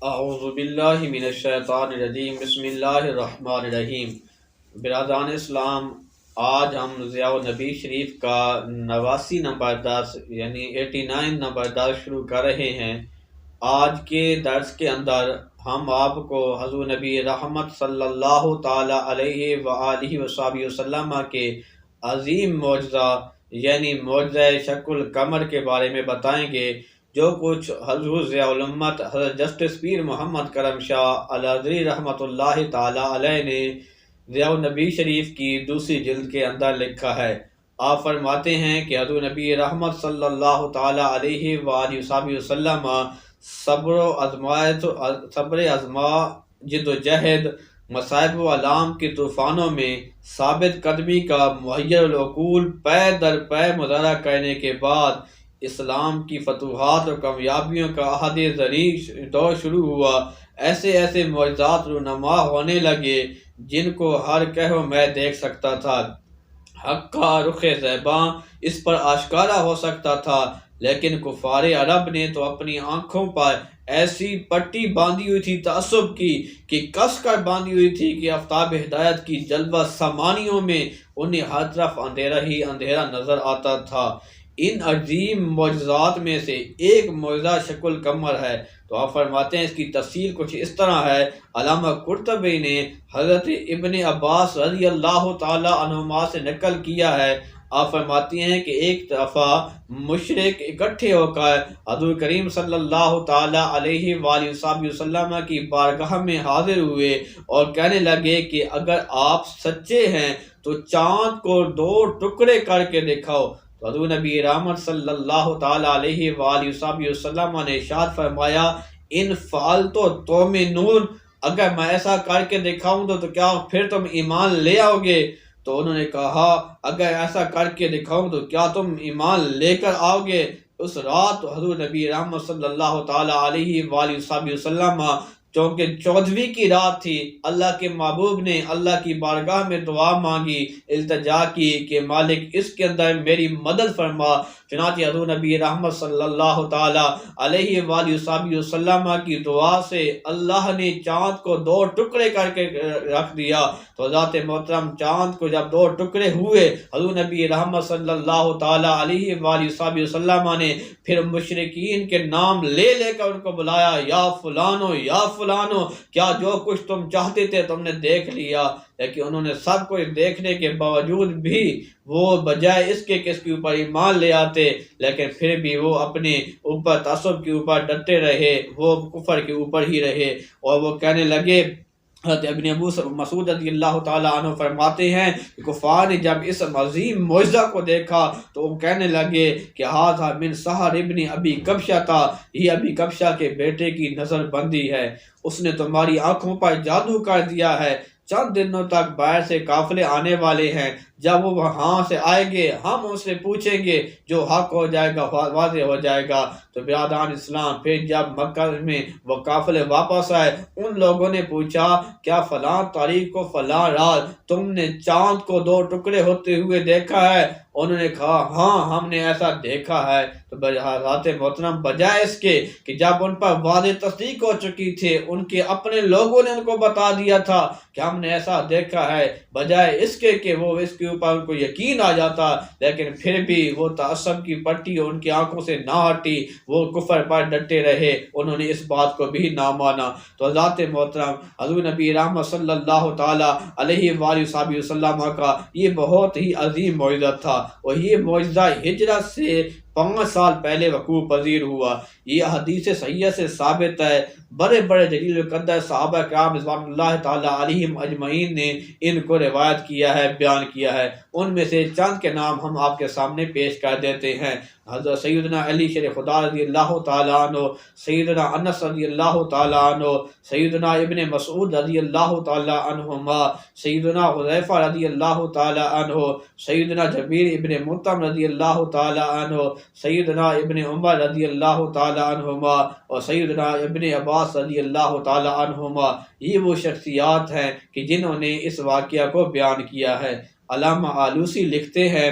اعوذ باللہ من الشیطان الرجیم، بسم اللہ الرحمن الرحیم۔ برادران اسلام، آج ہم ضیاء النبی شریف کا 89 نمبر درس یعنی 89 نمبر درس شروع کر رہے ہیں۔ آج کے درس کے اندر ہم آپ کو حضور نبی رحمت صلی اللہ تعالی علیہ وآلہ وصحبہ وسلم کے عظیم معجزہ یعنی معجزہ شق القمر کے بارے میں بتائیں گے، جو کچھ حضور ضیاء الامت حضرت جسٹس پیر محمد کرم شاہ الازہری رحمۃ اللہ تعالی علیہ نے ضیاء النبی شریف کی دوسری جلد کے اندر لکھا ہے۔ آپ فرماتے ہیں کہ حضور نبی رحمت صلی اللہ تعالی علیہ وآلہ وصحبہ وسلم صبر ازما جد و جہد مصائب و علام کے طوفانوں میں ثابت قدمی کا محیر العقول پے در پے مظاہرہ کرنے کے بعد اسلام کی فتوحات اور کامیابیوں کا عہد زرعی دور شروع ہوا۔ ایسے معجزات رونما ہونے لگے جن کو ہر کہو میں دیکھ سکتا تھا۔ حق کا رخ زیباں اس پر آشکارا ہو سکتا تھا، لیکن کفار عرب نے تو اپنی آنکھوں پر ایسی پٹی باندھی ہوئی تھی تعصب کی کہ کس کر باندھی ہوئی تھی کہ آفتاب ہدایت کی جلوہ سمانیوں میں انہیں ہر طرف اندھیرا ہی اندھیرا نظر آتا تھا۔ ان عظیم معجزات میں سے ایک معجزہ شق القمر ہے۔ تو آپ فرماتے ہیں اس کی تفصیل کچھ اس طرح ہے۔ علامہ قرطبی نے حضرت ابن عباس رضی اللہ تعالی عنہما سے نقل کیا ہے۔ آپ فرماتے ہیں کہ ایک دفعہ مشرک اکٹھے ہو کر حضور کریم صلی اللہ تعالی علیہ وآلہ وسلم کی بارگاہ میں حاضر ہوئے اور کہنے لگے کہ اگر آپ سچے ہیں تو چاند کو 2 ٹکڑے کر کے دکھاؤ۔ تو حضور نبی رحمت صلی اللہ تعالی علیہ وآلہ وسلم نے ارشاد فرمایا، ان فعلت تؤمنون، اگر میں ایسا کر کے دکھاؤں تو کیا پھر تم ایمان لے آؤ گے؟ تو انہوں نے کہا اگر ایسا کر کے دکھاؤں تو کیا تم ایمان لے کر آؤ گے؟ اس رات حضور نبی رحمت صلی اللہ تعالی علیہ وآلہ وسلم، چونکہ 14ویں کی رات تھی، اللہ کے محبوب نے اللہ کی بارگاہ میں دعا مانگی، التجا کی کہ مالک اس کے اندر میری مدد فرما۔ چنانچہ حضور نبی رحمت صلی اللہ تعالی علیہ وآلہ وسلم کی دعا سے اللہ نے چاند کو 2 ٹکڑے کر کے رکھ دیا۔ تو ذات محترم چاند کو جب 2 ٹکڑے ہوئے، حضور نبی رحمت صلی اللہ تعالی علیہ وآلہ وسلم نے پھر مشرکین کے نام لے کر ان کو بلایا، یا فلانو یا فلانو، کیا جو کچھ تم چاہتے تھے تم نے دیکھ لیا۔ لیکن انہوں نے سب کچھ دیکھنے کے باوجود بھی وہ بجائے اس کے کس کے اوپر ایمان لے آتے، لیکن پھر بھی وہ اپنے اوپر تعصب کے اوپر ڈٹے رہے، وہ کفر کے اوپر ہی رہے، اور وہ کہنے لگے۔ حضرت ابن ابو مسعود رضی اللہ تعالی عنہ فرماتے ہیں کہ کفار نے جب اس عظیم معجزہ کو دیکھا تو وہ کہنے لگے کہ ھذا من سحر ابن ابی کبشہ تھا، یہ ابی کبشہ کے بیٹے کی نظر بندی ہے، اس نے تمہاری آنکھوں پر جادو کر دیا ہے۔ چند دنوں تک باہر سے قافلے آنے والے ہیں، جب وہ وہاں سے آئیں گے ہم ان سے پوچھیں گے، جو حق ہو جائے گا واضح ہو جائے گا۔ تو برادران اسلام، پھر جب مکہ میں وہ قافلے واپس آئے، ان لوگوں نے پوچھا کیا فلاں تاریخ کو فلاں رات تم نے چاند کو 2 ٹکڑے ہوتے ہوئے دیکھا ہے؟ انہوں نے کہا ہاں ہم نے ایسا دیکھا ہے۔ تو حضرات محترم، بجائے اس کے کہ جب ان پر واضح تصدیق ہو چکی تھی، ان کے اپنے لوگوں نے ان کو بتا دیا تھا کہ ہم نے ایسا دیکھا ہے، بجائے اس کے کہ وہ اس کے اوپر ان کو یقین آ جاتا، لیکن پھر بھی وہ تعصب کی پٹی ان کی آنکھوں سے نہ ہٹی، وہ کفر پر ڈٹے رہے، انہوں نے اس بات کو بھی نہ مانا۔ تو حضرات محترم، حضور نبی رحمت صلی اللہ تعالی علیہ وآلہ وسلم کا یہ بہت ہی عظیم معجزہ تھا، اور یہ معجزہ ہجرت سے 5 سال پہلے وقوع پذیر ہوا۔ یہ حدیث صحیحہ سے ثابت ہے۔ بڑے جلیل القدر صحابہ کرام رضوان اللہ تعالی علیہم اجمعین نے ان کو روایت کیا ہے، بیان کیا ہے۔ ان میں سے چند کے نام ہم آپ کے سامنے پیش کر دیتے ہیں۔ حضرت سیدنا علی شیر خدا رضی اللہ تعالی عنہ، سیدنا انس رضی اللہ تعالی عنہ، سیدنا ابن مسعود رضی اللہ تعالی عنہما، سیدنا حذیفہ رضی اللہ تعالی عنہ، سیدنا جبیر ابن مطعم رضی اللہ تعالی عنہ، سیدنا ابن عمر رضی اللہ تعالی عنہما، اور سیدنا ابن عباس رضی اللہ تعالی عنہما۔ یہ وہ شخصیات ہیں کہ جنہوں نے اس واقعہ کو بیان کیا ہے۔ علامہ آلوسی لکھتے ہیں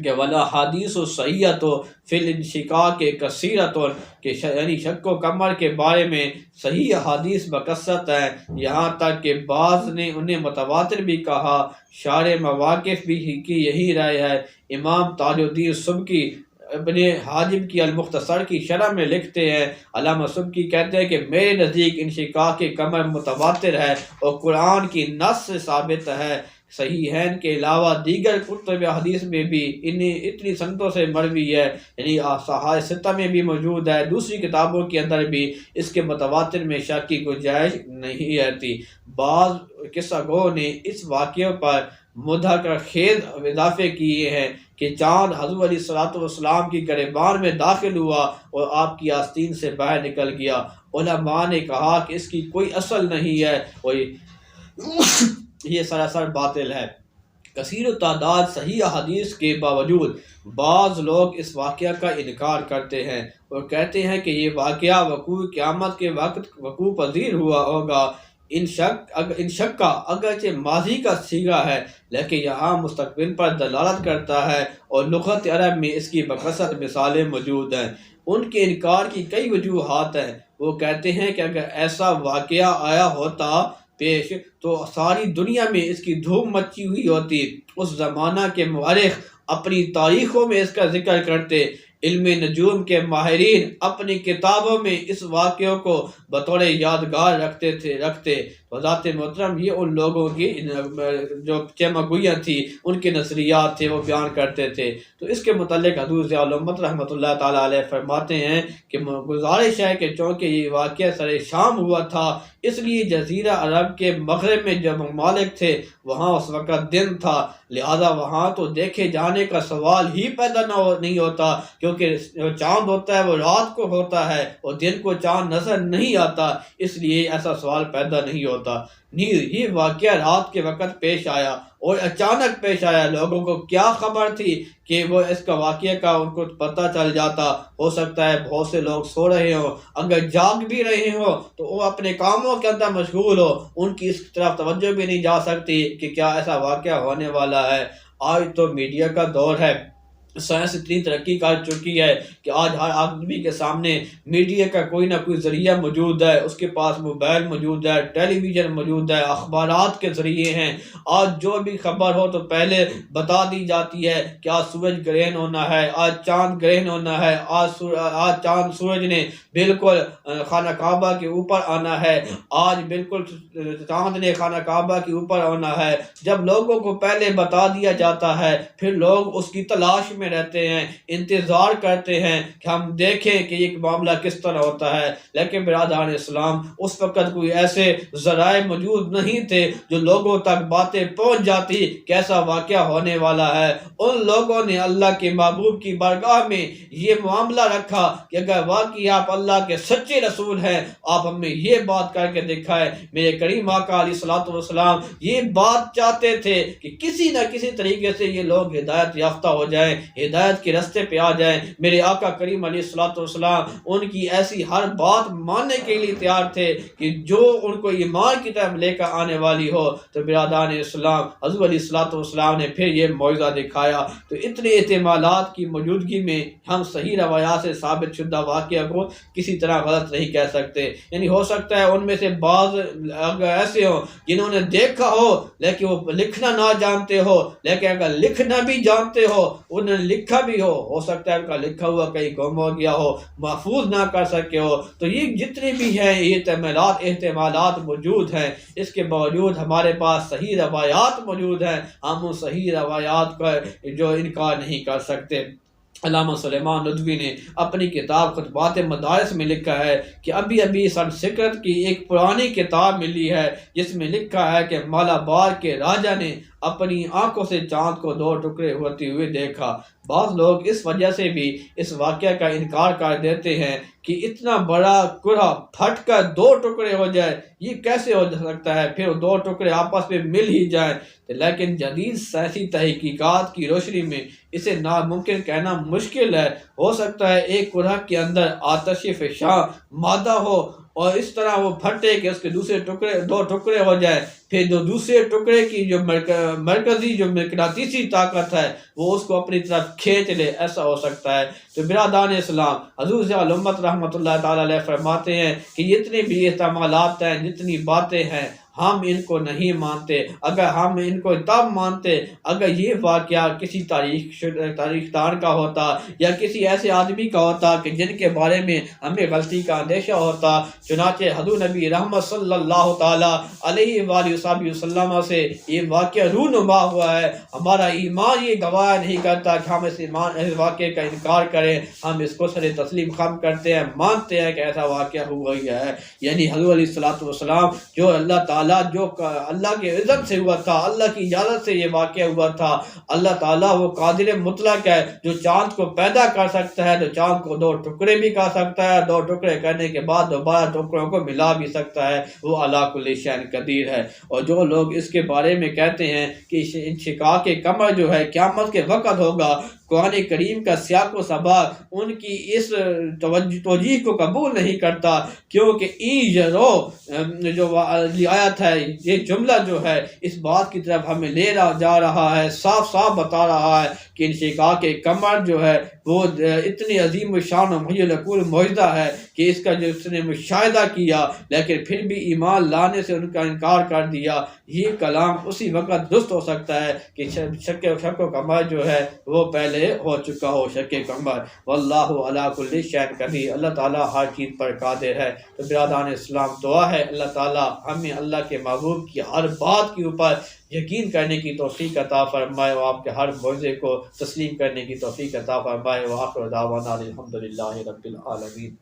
کہ ولا حدیث و صحیحت و فی الانشقاق کثیرت، کہ یعنی شک و کمر کے بارے میں صحیح حدیث بکثرت ہے، یہاں تک کہ بعض نے انہیں متواتر بھی کہا۔ شارح مواقف بھی کی یہی رائے ہے۔ امام تاج الدین سبکی ابن حاجب کی المختصر کی شرح میں لکھتے ہیں، علامہ سبکی کہتے ہیں کہ میرے نزدیک انشقاق کمر متواتر ہے اور قرآن کی نص سے ثابت ہے۔ صحیحین کے علاوہ دیگر کتب حدیث میں بھی اتنی سنتوں سے مروی ہے، یعنی صحاح ستہ میں بھی موجود ہے، دوسری کتابوں کے اندر بھی اس کے متواتر میں شک کی گنجائش نہیں رہتی۔ بعض قصہ گو نے اس واقعے پر مضحکہ خیز اضافے کیے ہیں کہ چاند حضور علیہ الصلوۃ والسلام کی گریبان میں داخل ہوا اور آپ کی آستین سے باہر نکل گیا۔ علماء نے کہا کہ اس کی کوئی اصل نہیں ہے اور یہ سراسر باطل ہے۔ کثیر تعداد صحیح حدیث کے باوجود بعض لوگ اس واقعہ کا انکار کرتے ہیں اور کہتے ہیں کہ یہ واقعہ وقوع قیامت کے وقت وقوع پذیر ہوا ہوگا۔ ان شک کا اگرچہ ماضی کا صیغہ ہے لیکن یہاں مستقبل پر دلالت کرتا ہے اور لغت عرب میں اس کی بکثرت مثالیں موجود ہیں۔ ان کے انکار کی کئی وجوہات ہیں۔ وہ کہتے ہیں کہ اگر ایسا واقعہ آیا ہوتا پیش تو ساری دنیا میں اس کی دھوم مچی ہوئی ہوتی، اس زمانہ کے مورخ اپنی تاریخوں میں اس کا ذکر کرتے، علم نجوم کے ماہرین اپنی کتابوں میں اس واقعوں کو بطور یادگار رکھتے۔ ذات محترم یہ ان لوگوں کی جو چمگویاں تھی، ان کے نظریات تھے، وہ بیان کرتے تھے۔ تو اس کے متعلق حضور ضیاء الامت رحمۃ اللہ تعالیٰ علیہ فرماتے ہیں کہ گزارش ہے کہ چونکہ یہ واقعہ سر شام ہوا تھا، اس لیے جزیرہ عرب کے مغرب میں جو ممالک تھے وہاں اس وقت دن تھا، لہذا وہاں تو دیکھے جانے کا سوال ہی پیدا نہیں ہوتا، کیونکہ جو چاند ہوتا ہے وہ رات کو ہوتا ہے اور دن کو چاند نظر نہیں آتا، اس لیے ایسا سوال پیدا نہیں ہوتا۔ نیز یہ واقعہ رات کے وقت پیش آیا اور اچانک پیش آیا، لوگوں کو کیا خبر تھی کہ وہ اس کا واقعہ کا ان کو پتہ چل جاتا؟ ہو سکتا ہے بہت سے لوگ سو رہے ہوں، اگر جاگ بھی رہے ہوں تو وہ اپنے کاموں کے اندر مشغول ہو، ان کی اس طرف توجہ بھی نہیں جا سکتی کہ کیا ایسا واقعہ ہونے والا ہے۔ آج تو میڈیا کا دور ہے، سائنس اتنی ترقی کر چکی ہے کہ آج ہر آدمی کے سامنے میڈیا کا کوئی نہ کوئی ذریعہ موجود ہے، اس کے پاس موبائل موجود ہے، ٹیلی ویژن موجود ہے، اخبارات کے ذریعے ہیں۔ آج جو بھی خبر ہو تو پہلے بتا دی جاتی ہے کہ آج سورج گرہن ہونا ہے، آج چاند گرہن ہونا ہے، آج چاند سورج نے بالکل خانہ کعبہ کے اوپر آنا ہے، آج بالکل چاند نے خانہ کعبہ کے اوپر آنا ہے۔ جب لوگوں کو پہلے بتا دیا جاتا ہے پھر لوگ اس کی تلاش میں رہتے ہیں، انتظار کرتے ہیں کہ ہم دیکھیں کہ یہ معاملہ کس طرح ہوتا ہے۔ لیکن برادران اسلام، اس وقت کوئی ایسے ذرائع موجود نہیں تھے جو لوگوں تک باتیں پہنچ جاتی کہ ایسا واقعہ ہونے والا ہے۔ ان لوگوں نے اللہ کے محبوب کی بارگاہ میں یہ معاملہ رکھا کہ اگر واقعی آپ اللہ کے سچے رسول ہیں، آپ ہمیں یہ بات کر کے دکھائیں۔ میرے کریم آقا علیہ الصلوۃ والسلام یہ بات چاہتے تھے کہ کسی نہ کسی طریقے سے یہ لوگ ہدایت یافتہ ہو جائیں، ہدایت کے راستے پہ آ جائیں۔ میرے آقا کریم علیہ الصلوۃ والسلام ان کی ایسی ہر بات ماننے کے لیے تیار تھے کہ جو ان کو ایمان کی طرف لے کر آنے والی ہو۔ تو برادران اسلام، حضور علیہ الصلوۃ والسلام نے پھر یہ معجزہ دکھایا۔ تو اتنے احتمالات کی موجودگی میں ہم صحیح روایات سے ثابت شدہ واقعہ کو کسی طرح غلط نہیں کہہ سکتے۔ یعنی ہو سکتا ہے ان میں سے بعض اگر ایسے ہوں جنہوں نے دیکھا ہو لیکن وہ لکھنا نہ جانتے ہو، لیکن اگر لکھنا بھی جانتے ہو، انہوں نے لکھا بھی ہو سکتا ہے ان کا لکھا ہوا کہیں گم ہو گیا ہو، محفوظ نہ کر سکے ہو۔ تو یہ جتنے بھی ہیں یہ احتمالات موجود ہیں، اس کے باوجود ہمارے پاس صحیح روایات موجود ہیں، ہم ان صحیح روایات کا جو انکار نہیں کر سکتے۔ علامہ سلیمان ندوی نے اپنی کتاب خطبات مدارس میں لکھا ہے کہ ابھی سنسکرت کی ایک پرانی کتاب ملی ہے جس میں لکھا ہے کہ مالابار کے راجا نے اپنی آنکھوں سے چاند کو 2 ٹکڑے ہوتے ہوئے دیکھا۔ بعض لوگ اس وجہ سے بھی اس واقعہ کا انکار کر دیتے ہیں کہ اتنا بڑا کرہ پھٹ کر 2 ٹکڑے ہو جائے، یہ کیسے ہو سکتا ہے؟ پھر 2 ٹکڑے آپس میں مل ہی جائیں۔ لیکن جدید سائنسی تحقیقات کی روشنی میں اسے ناممکن کہنا مشکل ہے۔ ہو سکتا ہے ایک کرہ کے اندر آتش فشاں مادہ ہو اور اس طرح وہ پھٹے کہ اس کے دوسرے ٹکڑے 2 ٹکڑے ہو جائے، پھر جو دوسرے ٹکڑے کی جو مرکزی جو مقناطیسی طاقت ہے وہ اس کو اپنی طرف کھینچ لے، ایسا ہو سکتا ہے۔ تو برادران اسلام، حضور ضیاء الامت رحمۃ اللہ تعالیٰ علیہ فرماتے ہیں کہ جتنے بھی احتمالات ہیں، جتنی باتیں ہیں، ہم ان کو نہیں مانتے۔ اگر ہم ان کو تب مانتے اگر یہ واقعہ کسی تاریخ دان کا ہوتا یا کسی ایسے آدمی کا ہوتا کہ جن کے بارے میں ہمیں غلطی کا اندیشہ ہوتا۔ چنانچہ حضور نبی رحمت صلی اللہ تعالیٰ علیہ وآلہ وسلم سے یہ واقعہ رونما ہوا ہے۔ ہمارا ایمان یہ گواہ نہیں کرتا کہ ہم اس واقعے کا انکار کریں، ہم اس کو سر تسلیم خم کرتے ہیں، مانتے ہیں کہ ایسا واقعہ ہوا ہی ہے۔ یعنی حضور علیہ الصلوۃ والسلام جو اللہ تعالیٰ جو اللہ کے اذن سے ہوا تھا، اللہ کی اجازت سے یہ واقعہ ہوا تھا۔ اللہ تعالیٰ وہ قادر مطلق ہے جو چاند کو پیدا کر سکتا ہے، تو چاند کو 2 ٹکڑے بھی کر سکتا ہے، 2 ٹکڑے کرنے کے بعد دوبارہ ٹکڑوں کو ملا بھی سکتا ہے، وہ علی کل شیء قدیر ہے۔ اور جو لوگ اس کے بارے میں کہتے ہیں کہ انشقاق قمر جو ہے قیامت کے وقت ہوگا، قرآن کریم کا سیاق و سباق ان کی اس توجیہ کو قبول نہیں کرتا، کیونکہ جو آیت ہے، یہ جملہ جو ہے اس بات کی طرف ہمیں لے جا رہا ہے، صاف صاف بتا رہا ہے کہ انشقاق قمر جو ہے وہ اتنی عظیم الشان و محی العقول معجزہ ہے کہ اس کا جو اس نے مشاہدہ کیا لیکن پھر بھی ایمان لانے سے ان کا انکار کر دیا، یہ کلام اسی وقت درست ہو سکتا ہے کہ شک و قمر جو ہے وہ پہلے ہو چکا ہو، شک قمر۔ واللہ علی کل شیء قدیر، اللہ تعالیٰ ہر چیز پر قادر ہے۔ تو برادران اسلام، دعا ہے اللہ تعالیٰ ہمیں اللہ کے محبوب کی ہر بات کے اوپر یقین کرنے کی توفیق عطا فرمائے، اور آپ کے ہر معجزے کو تسلیم کرنے کی توفیق عطا فرمائے۔ وآخر دعوانا الحمدللہ رب العالمین۔